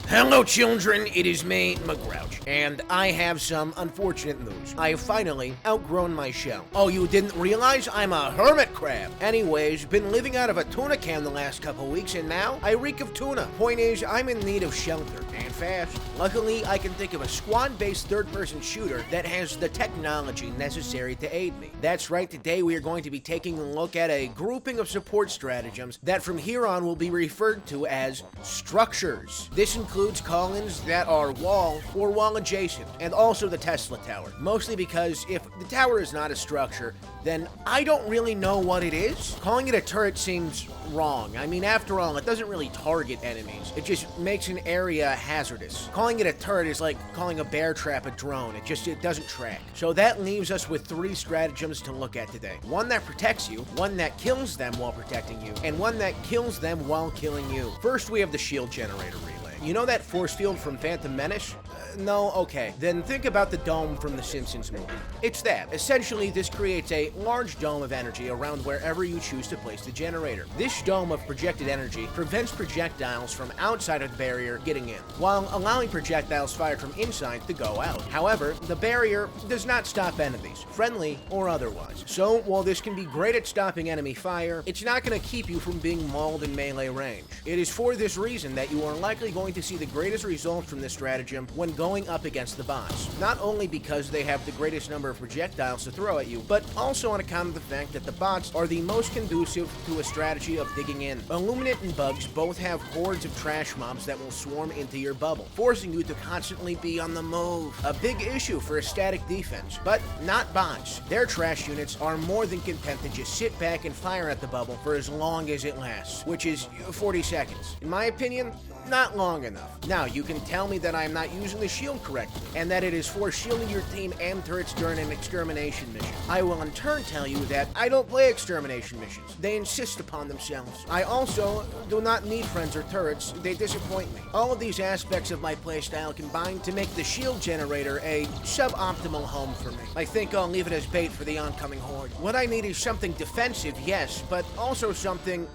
Hello children, it is me, McGrouch, and I have some unfortunate news. I have finally outgrown my shell. Oh, you didn't realize I'm a hermit crab? Anyways, been living out of a tuna can the last couple weeks, and now I reek of tuna. Point is, I'm in need of shelter, and fast. Luckily, I can think of a squad-based third-person shooter that has the technology necessary to aid me. That's right, today we are going to be taking a look at a grouping of support stratagems that from here on will be referred to as structures. This includes call-ins that are wall or wall adjacent, and also the Tesla Tower. Mostly because if the tower is not a structure, then I don't really know what it is. Calling it a turret seems wrong. I mean, after all, it doesn't really target enemies. It just makes an area hazardous. Calling it a turret is like calling a bear trap a drone. It doesn't track. So that leaves us with 3 stratagems to look at today. One that protects you, one that kills them while protecting you, and one that kills them while killing you. First, we have the shield generator relay. You know that force field from Phantom Menace? No? Okay. Then think about the dome from the Simpsons movie. It's that. Essentially, this creates a large dome of energy around wherever you choose to place the generator. This dome of projected energy prevents projectiles from outside of the barrier getting in, while allowing projectiles fired from inside to go out. However, the barrier does not stop enemies, friendly or otherwise. So, while this can be great at stopping enemy fire, it's not going to keep you from being mauled in melee range. It is for this reason that you are likely going to see the greatest results from this stratagem when going up against the bots. Not only because they have the greatest number of projectiles to throw at you, but also on account of the fact that the bots are the most conducive to a strategy of digging in. Illuminate and bugs both have hordes of trash mobs that will swarm into your bubble, forcing you to constantly be on the move. A big issue for a static defense, but not bots. Their trash units are more than content to just sit back and fire at the bubble for as long as it lasts, which is 40 seconds. In my opinion, not long enough. Now, you can tell me that I am not using the shield correctly, and that it is for shielding your team and turrets during an extermination mission. I will in turn tell you that I don't play extermination missions. They insist upon themselves. I also do not need friends or turrets. They disappoint me. All of these aspects of my playstyle combine to make the shield generator a suboptimal home for me. I think I'll leave it as bait for the oncoming horde. What I need is something defensive, yes, but also something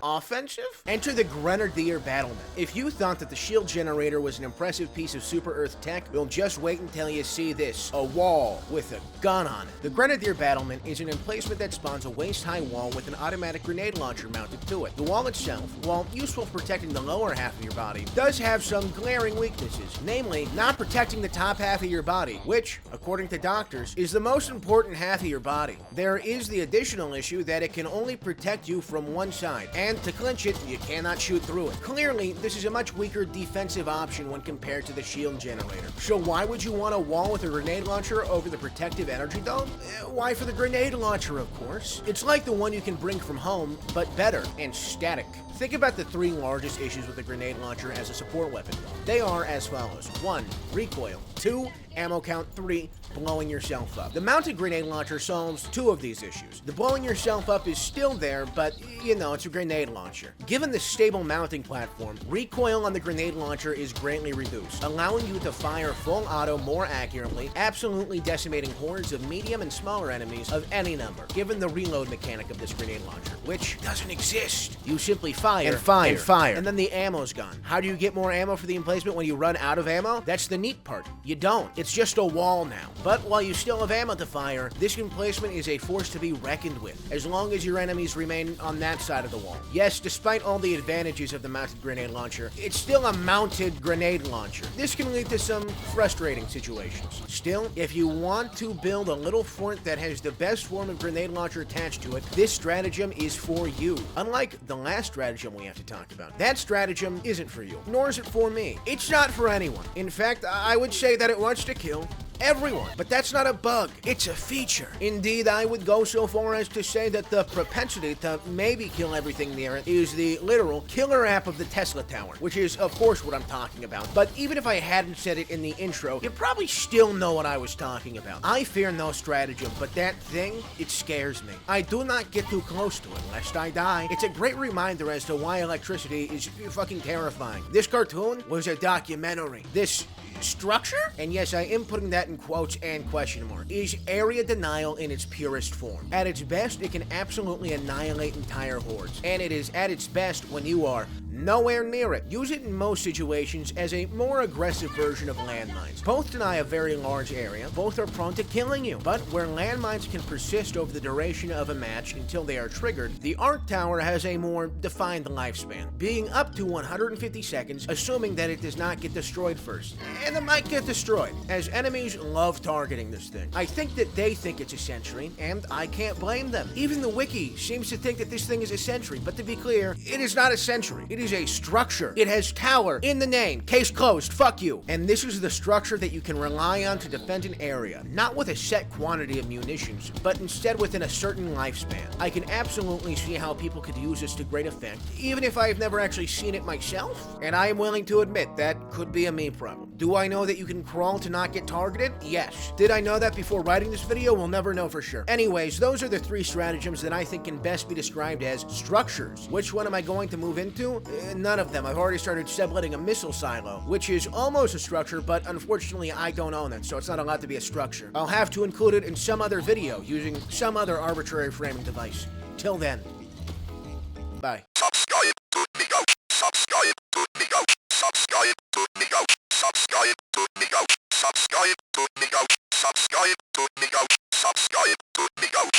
offensive? Enter the Grenadier Battlement. If you thought that the shield generator was an impressive piece of Super Earth tech, you'll just wait until you see this. A wall with a gun on it. The Grenadier Battlement is an emplacement that spawns a waist-high wall with an automatic grenade launcher mounted to it. The wall itself, while useful for protecting the lower half of your body, does have some glaring weaknesses, namely not protecting the top half of your body, which, according to doctors, is the most important half of your body. There is the additional issue that it can only protect you from one side, and to clinch it, you cannot shoot through it. Clearly, this is a much weaker defensive option when compared to the shield generator. So why would you want a wall with a grenade launcher over the protective energy dome? Why, for the grenade launcher, of course. It's like the one you can bring from home, but better and static. Think about the 3 largest issues with the grenade launcher as a support weapon. They are as follows. 1. Recoil. 2. Ammo count. 3. Blowing yourself up. The mounted grenade launcher solves 2 of these issues. The blowing yourself up is still there, but, you know, it's a grenade launcher. Given the stable mounting platform, recoil on the grenade launcher is greatly reduced, allowing you to fire full auto more accurately, absolutely decimating hordes of medium and smaller enemies of any number, given the reload mechanic of this grenade launcher, which doesn't exist. You simply fire and fire and fire, and then the ammo's gone. How do you get more ammo for the emplacement when you run out of ammo? That's the neat part. You don't. It's just a wall now. But while you still have ammo to fire, this emplacement is a force to be reckoned with, as long as your enemies remain on that side of the wall. Yes, despite all the advantages of the mounted grenade launcher, it's still a mounted grenade launcher. This can lead to some frustrating situations. Still, if you want to build a little fort that has the best form of grenade launcher attached to it, this stratagem is for you. Unlike the last stratagem we have to talk about, that stratagem isn't for you, nor is it for me. It's not for anyone. In fact, I would say that it wants to kill everyone. But that's not a bug, it's a feature. Indeed, I would go so far as to say that the propensity to maybe kill everything near it is the literal killer app of the Tesla Tower, which is, of course, what I'm talking about. But even if I hadn't said it in the intro, you probably still know what I was talking about. I fear no stratagem, but that thing, it scares me. I do not get too close to it, lest I die. It's a great reminder as to why electricity is fucking terrifying. This cartoon was a documentary. This structure, and yes, I am putting that in quotes and question mark, is area denial in its purest form. At its best, it can absolutely annihilate entire hordes, and it is at its best when you are Nowhere near it. Use it in most situations as a more aggressive version of landmines. Both deny a very large area, both are prone to killing you, but where landmines can persist over the duration of a match until they are triggered, the Arc Tower has a more defined lifespan, being up to 150 seconds, assuming that it does not get destroyed first. And it might get destroyed, as enemies love targeting this thing. I think that they think it's a sentry, and I can't blame them. Even the wiki seems to think that this thing is a sentry, but to be clear, it is not a sentry. It is a structure. It has tower in the name. Case closed. Fuck you. And this is the structure that you can rely on to defend an area, not with a set quantity of munitions, but instead within a certain lifespan. I can absolutely see how people could use this to great effect, even if I have never actually seen it myself, and I am willing to admit that could be a me problem. Do I know that you can crawl to not get targeted? Yes. Did I know that before writing this video? We'll never know for sure. Anyways, those are the 3 stratagems that I think can best be described as structures. Which one am I going to move into? None of them. I've already started subletting a missile silo, which is almost a structure, but unfortunately I don't own it, so it's not allowed to be a structure. I'll have to include it in some other video using some other arbitrary framing device. Till then, bye. Subscribe to me go. Subscribe to me go. Subscribe to me go. Subscribe to me go. Subscribe to me go. Subscribe to me go. Subscribe to me go.